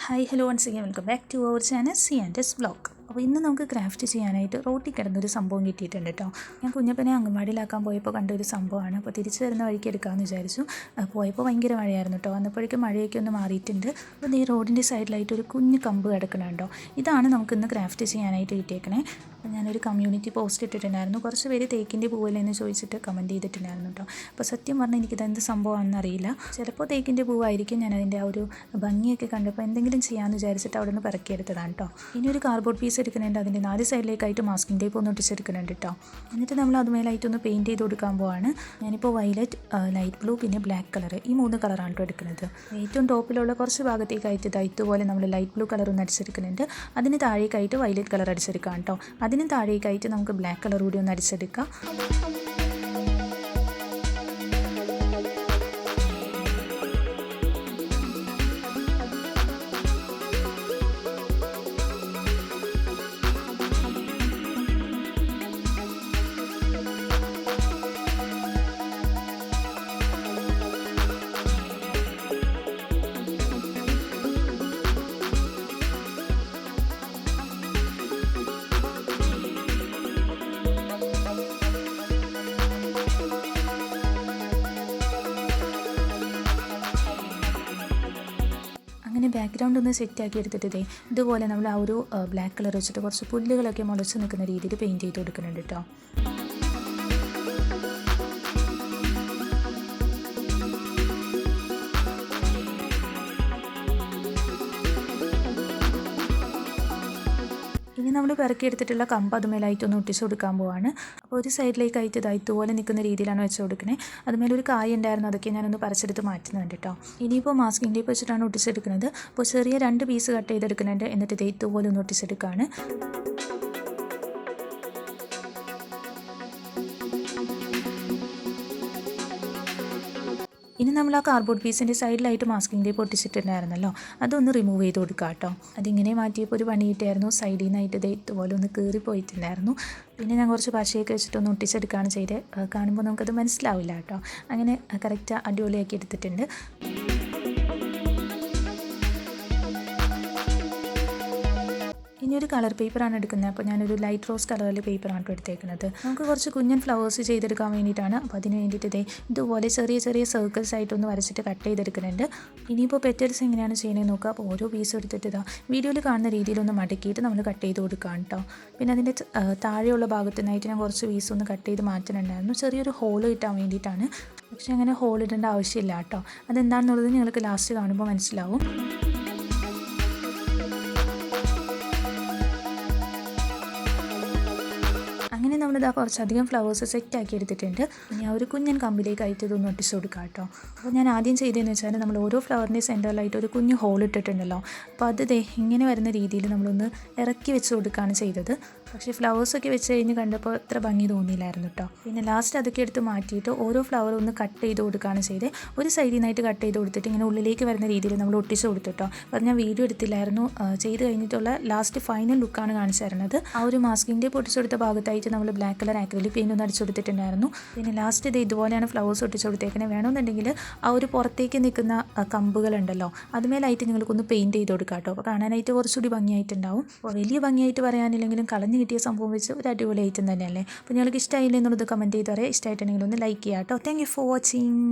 Hi hello once again welcome back to our channel c&svlog. അപ്പോൾ ഇന്ന് നമുക്ക് craft ചെയ്യാനായിട്ട് റോട്ടിൽ കിടന്നൊരു സംഭവം കിട്ടിയിട്ടുണ്ട് കേട്ടോ. ഞാൻ കുഞ്ഞപ്പനെ അംഗൻവാടിയിലാക്കാൻ പോയപ്പോൾ കണ്ടൊരു സംഭവമാണ്. അപ്പോൾ തിരിച്ചു വരുന്ന വഴിക്ക് എടുക്കാമെന്ന് വിചാരിച്ചു. പോയപ്പോൾ ഭയങ്കര മഴയായിരുന്നു കേട്ടോ. വന്നപ്പോഴേക്കും മഴയൊക്കെ ഒന്ന് മാറിയിട്ടുണ്ട്. അപ്പോൾ ഈ റോഡിൻ്റെ സൈഡിലായിട്ട് ഒരു കുഞ്ഞ് കമ്പ് കിടക്കണുണ്ടോ. ഇതാണ് നമുക്കിന്ന് ക്രാഫ്റ്റ് ചെയ്യാനായിട്ട് കിട്ടിയേക്കണേ. ഞാനൊരു കമ്മ്യൂണിറ്റി പോസ്റ്റ് ഇട്ടിട്ടുണ്ടായിരുന്നു. കുറച്ച് പേര് തേക്കിൻ്റെ പൂവല്ലെന്ന് ചോദിച്ചിട്ട് കമൻറ്റ് ചെയ്തിട്ടുണ്ടായിരുന്നു കേട്ടോ. അപ്പോൾ സത്യം പറഞ്ഞാൽ എനിക്കിത് എന്ത് സംഭവമാണെന്ന് അറിയില്ല. ചിലപ്പോൾ തേക്കിൻ്റെ പൂവായിരിക്കും. ഞാൻ അതിൻ്റെ ആ ഒരു ഭംഗിയൊക്കെ കണ്ടപ്പോൾ എന്തെങ്കിലും ചെയ്യാമെന്ന് വിചാരിച്ചിട്ട് അവിടെ നിന്ന് പിറക്കിയെടുത്തതാണ് കേട്ടോ. ഇനി ഒരു കാർഡ്ബോർഡ് പീസ് എടുക്കുന്നുണ്ട്. അതിൻ്റെ 4 സൈഡിലേക്കായിട്ട് മാസ്കിംഗ് ടേപ്പ് ഒന്ന് ഒട്ടിച്ചെടുക്കുന്നുണ്ട് കേട്ടോ. എന്നിട്ട് നമ്മൾ അതുമേലായിട്ടൊന്ന് പെയിൻറ്റ് ചെയ്ത് കൊടുക്കാൻ പോവാണ്. ഞാനിപ്പോൾ വയലറ്റ്, ലൈറ്റ് ബ്ലൂ, പിന്നെ ബ്ലാക്ക് കളർ, ഈ 3 കളറാണ് കേട്ടോ എടുക്കുന്നത്. ഏറ്റവും ടോപ്പിലുള്ള കുറച്ച് ഭാഗത്തേക്കായിട്ട് ഇതുപോലെ നമ്മൾ ലൈറ്റ് ബ്ലൂ കളർ ഒന്ന് അടിച്ചെടുക്കുന്നുണ്ട്. അതിന് താഴേക്കായിട്ട് വയലറ്റ് കളർ അടിച്ചെടുക്കാം കേട്ടോ. അതിന് താഴേക്കായിട്ട് നമുക്ക് ബ്ലാക്ക് കളർ കൂടി ഒന്ന് അടിച്ചെടുക്കാം. അങ്ങനെ ബാക്ക്ഗ്രൗണ്ട് ഒന്ന് സെറ്റാക്കി എടുത്തിട്ടേ ഇതുപോലെ നമ്മൾ ആ ഒരു ബ്ലാക്ക് കളർ വെച്ചിട്ട് കുറച്ച് പുല്ലുകളൊക്കെ മുളച്ച് നിൽക്കുന്ന രീതിയിൽ പെയിൻറ്റ് ചെയ്ത് കൊടുക്കുന്നുണ്ട് കേട്ടോ. ഇനി നമ്മൾ പിറക്കിയെടുത്തിട്ടുള്ള കമ്പ് അതുമേലായിട്ടൊന്ന് ഒട്ടിച്ച് കൊടുക്കാൻ പോവാണ്. അപ്പോൾ ഒരു സൈഡിലേക്കായിട്ട് ഇതുപോലെ നിൽക്കുന്ന രീതിയിലാണ് വെച്ച് കൊടുക്കുന്നത്. അതുമേലെ ഒരു കായ ഉണ്ടായിരുന്നു, അതൊക്കെ ഞാനൊന്ന് പറിച്ചെടുത്ത് മാറ്റുന്നുണ്ട് കേട്ടോ. ഇനിയിപ്പോൾ മാസ്കിംഗ് ടേപ്പ് വെച്ചിട്ടാണ് ഒട്ടിച്ചെടുക്കുന്നത്. അപ്പോൾ ചെറിയ 2 പീസ് കട്ട് ചെയ്തെടുക്കുന്നുണ്ട്. എന്നിട്ട് ഇതുപോലെ ഒന്ന് ഒട്ടിച്ചെടുക്കുകയാണ്. ഇനി നമ്മൾ ആ കാർഡ്ബോർഡ് പീസിൻ്റെ സൈഡിലായിട്ട് മാസ്കിംഗ് ടേപ്പ് ഒട്ടിച്ചിട്ടുണ്ടായിരുന്നല്ലോ, അതൊന്ന് റിമൂവ് ചെയ്ത് കൊടുക്കുക കേട്ടോ. അതിങ്ങനെ മാറ്റിയപ്പോൾ ഒരു പണി കിട്ടിയായിരുന്നു. സൈഡിൽ നിന്നായിട്ട് ഇതുപോലെ ഒന്ന് കീറിപ്പോയിട്ടുണ്ടായിരുന്നു. പിന്നെ ഞാൻ കുറച്ച് പശയൊക്കെ വെച്ചിട്ടൊന്ന് ഒട്ടിച്ചെടുക്കുകയാണ് ചെയ്ത്. കാണുമ്പോൾ നമുക്കത് മനസ്സിലാവില്ല കേട്ടോ. അങ്ങനെ കറക്റ്റ് അടിപൊളിയാക്കി എടുത്തിട്ടുണ്ട്. ഇനി ഒരു കളർ പേപ്പറാണ് എടുക്കുന്നത്. അപ്പോൾ ഞാനൊരു ലൈറ്റ് റോസ് കളറിൽ പേപ്പറാണ് എടുത്തേക്കുന്നത്. നമുക്ക് കുറച്ച് കുഞ്ഞൻ ഫ്ലവേഴ്സ് ചെയ്തെടുക്കാൻ വേണ്ടിയിട്ടാണ്. അപ്പോൾ അതിന് വേണ്ടിയിട്ട് ഇതുപോലെ ചെറിയ ചെറിയ സർക്കിൾസ് ആയിട്ടൊന്ന് വരച്ചിട്ട് കട്ട് ചെയ്തെടുക്കുന്നുണ്ട്. ഇനിയിപ്പോൾ പെറ്റൽസ് എങ്ങനെയാണ് ചെയ്യുന്നത് നോക്കുക. അപ്പോൾ ഓരോ പീസ് എടുത്തിട്ട് വീഡിയോയിൽ കാണുന്ന രീതിയിലൊന്ന് മടക്കിയിട്ട് നമ്മൾ കട്ട് ചെയ്ത് കൊടുക്കുകയാണ് കേട്ടോ. പിന്നെ അതിൻ്റെ താഴെയുള്ള ഭാഗത്തുനിന്നായിട്ട് ഞാൻ കുറച്ച് പീസ് ഒന്ന് കട്ട് ചെയ്ത് മാറ്റുന്നുണ്ടായിരുന്നു. ചെറിയൊരു ഹോൾ കിട്ടാൻ വേണ്ടിയിട്ടാണ്. പക്ഷേ അങ്ങനെ ഹോൾ ഇടേണ്ട ആവശ്യമില്ല കേട്ടോ. അതെന്താണെന്നുള്ളത് നിങ്ങൾക്ക് ലാസ്റ്റ് കാണുമ്പോൾ മനസ്സിലാവും. അങ്ങനെ നമ്മളിതാ കുറച്ചധികം ഫ്ലവേഴ്സ് സെറ്റാക്കി എടുത്തിട്ടുണ്ട്. ഇനി ആ ഒരു കുഞ്ഞൻ കമ്പിലേക്കായിട്ട് ഇതൊന്ന് ഒട്ടിച്ച് കൊടുക്കാം കേട്ടോ. അപ്പോൾ ഞാൻ ആദ്യം ചെയ്തതെന്ന് വെച്ചാൽ നമ്മൾ ഓരോ ഫ്ലവറിൻ്റെ സെൻറ്ററിലായിട്ട് ഒരു കുഞ്ഞ് ഹോൾ ഇട്ടിട്ടുണ്ടല്ലോ. അപ്പോൾ അത് ഇങ്ങനെ വരുന്ന രീതിയിൽ നമ്മളൊന്ന് ഇറക്കി വെച്ച് കൊടുക്കുകയാണ് ചെയ്തത്. പക്ഷേ ഫ്ലവേഴ്സൊക്കെ വെച്ച് കഴിഞ്ഞ് കണ്ടപ്പോൾ അത്ര ഭംഗി തോന്നിയില്ലായിരുന്നു കേട്ടോ. പിന്നെ ലാസ്റ്റ് അതൊക്കെ എടുത്ത് മാറ്റിയിട്ട് ഓരോ ഫ്ലവർ ഒന്ന് കട്ട് ചെയ്ത് കൊടുക്കുകയാണ് ചെയ്തത്. ഒരു സൈഡിൽ നിന്നായിട്ട് കട്ട് ചെയ്ത് കൊടുത്തിട്ട് ഇങ്ങനെ ഉള്ളിലേക്ക് വരുന്ന രീതിയിൽ നമ്മൾ ഒട്ടിച്ച് കൊടുത്തിട്ടോ. അപ്പോൾ ഞാൻ വീഡിയോ എടുത്തില്ലായിരുന്നു. ചെയ്ത് കഴിഞ്ഞിട്ടുള്ള ലാസ്റ്റ് ഫൈനൽ ലുക്കാണ് കാണിച്ചു തരുന്നത്. ആ ഒരു മാസ്കിൻ്റെ പൊട്ടിച്ചെടുത്ത ഭാഗത്തായിട്ട് നമ്മൾ ബ്ലാക്ക് കളർ ആക്രിലിക് പെയിൻ്റ് ഒന്ന് അടിച്ചു കൊടുത്തിട്ടുണ്ടായിരുന്നു. പിന്നെ ലാസ്റ്റ് ഇതുപോലെയാണ് ഫ്ലവേഴ്സ് ഒട്ടിച്ച് കൊടുത്തേക്കുന്നത്. വേണമെന്നുണ്ടെങ്കിൽ ആ ഒരു പുറത്തേക്ക് നിൽക്കുന്ന കമ്പുകളുണ്ടല്ലോ, അതുമേലായിട്ട് നിങ്ങൾക്കൊന്ന് പെയിൻറ്റ് ചെയ്ത് കൊടുക്കാം കേട്ടോ. അപ്പോൾ കാണാനായിട്ട് കുറച്ചുകൂടി ഭംഗിയായിട്ടുണ്ടാവും. അപ്പോൾ വലിയ ഭംഗിയായിട്ട് പറയാനില്ലെങ്കിലും കളഞ്ഞ് കിട്ടിയ സംഭവം വെച്ച് ഒരു അടിപൊളി ഐറ്റം തന്നെയല്ലേ. അപ്പോൾ നിങ്ങൾക്ക് ഇഷ്ടമായില്ല എന്നുള്ളത് കമൻറ്റ് ചെയ്ത് പറയാം. ഇഷ്ടമായിട്ടുണ്ടെങ്കിൽ ഒന്ന് ലൈക്ക് ചെയ്യാം കേട്ടോ. Thank you for watching.